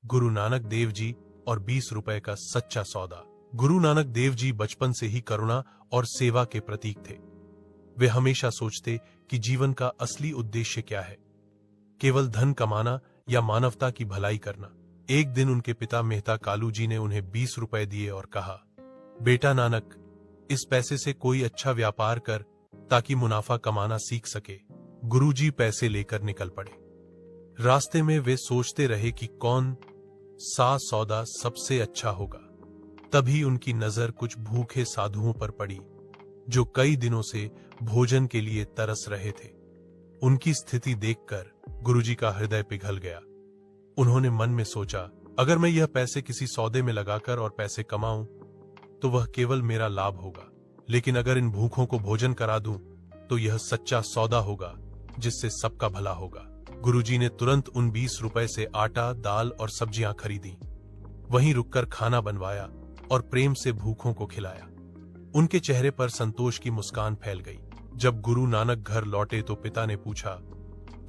गुरु नानक देव जी और 20 रुपए का सच्चा सौदा। गुरु नानक देव जी बचपन से ही करुणा और सेवा के प्रतीक थे। वे हमेशा सोचते कि जीवन का असली उद्देश्य क्या है, केवल धन कमाना या मानवता की भलाई करना। एक दिन उनके पिता मेहता कालू जी ने उन्हें 20 रुपए दिए और कहा, बेटा नानक, इस पैसे से कोई अच्छा व्यापार कर ताकि मुनाफा कमाना सीख सके। गुरुजी पैसे लेकर निकल पड़े। रास्ते में वे सोचते रहे कि कौन सा सौदा सबसे अच्छा होगा। तभी उनकी नजर कुछ भूखे साधुओं पर पड़ी जो कई दिनों से भोजन के लिए तरस रहे थे। उनकी स्थिति देखकर गुरुजी का हृदय पिघल गया। उन्होंने मन में सोचा, अगर मैं यह पैसे किसी सौदे में लगाकर और पैसे कमाऊं तो वह केवल मेरा लाभ होगा, लेकिन अगर इन भूखों को भोजन करा दूं तो यह सच्चा सौदा होगा जिससे सबका भला होगा। गुरुजी ने तुरंत उन 20 रुपए से आटा, दाल और सब्जियां खरीदी, वहीं रुककर खाना बनवाया और प्रेम से भूखों को खिलाया। उनके चेहरे पर संतोष की मुस्कान फैल गई। जब गुरु नानक घर लौटे तो पिता ने पूछा,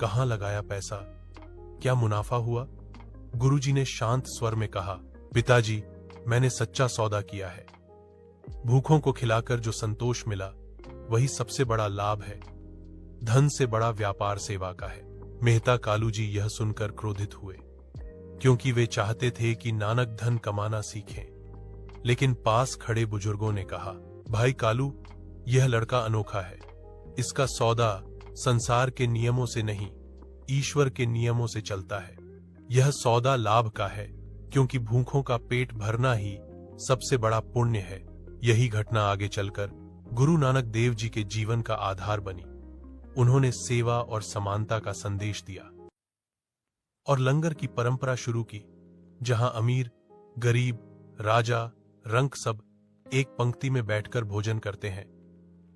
कहां लगाया पैसा, क्या मुनाफा हुआ? गुरुजी ने शांत स्वर में कहा, पिताजी, मैंने सच्चा सौदा किया है। भूखों को खिलाकर जो संतोष मिला वही सबसे बड़ा लाभ है। धन से बड़ा व्यापार सेवा का है। मेहता कालू जी यह सुनकर क्रोधित हुए, क्योंकि वे चाहते थे कि नानक धन कमाना सीखें। लेकिन पास खड़े बुजुर्गों ने कहा, भाई कालू, यह लड़का अनोखा है। इसका सौदा संसार के नियमों से नहीं, ईश्वर के नियमों से चलता है। यह सौदा लाभ का है, क्योंकि भूखों का पेट भरना ही सबसे बड़ा पुण्य है। यही घटना आगे चलकर गुरु नानक देव जी के जीवन का आधार बनी। उन्होंने सेवा और समानता का संदेश दिया और लंगर की परंपरा शुरू की, जहां अमीर, गरीब, राजा, रंक सब एक पंक्ति में बैठकर भोजन करते हैं।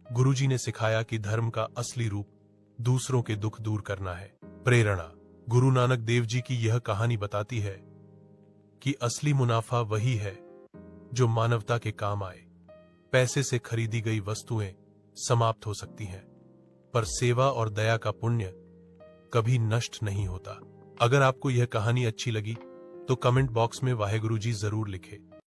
गुरुजी ने सिखाया कि धर्म का असली रूप दूसरों के दुख दूर करना है। प्रेरणा। गुरु नानक देव जी की यह कहानी बताती है कि असली मुनाफा वही है जो मानवता के काम आए। पैसे से खरीदी गई वस्तुएं समाप्त हो सकती हैं, पर सेवा और दया का पुण्य कभी नष्ट नहीं होता। अगर आपको यह कहानी अच्छी लगी तो कमेंट बॉक्स में वाहेगुरु जी जरूर लिखें।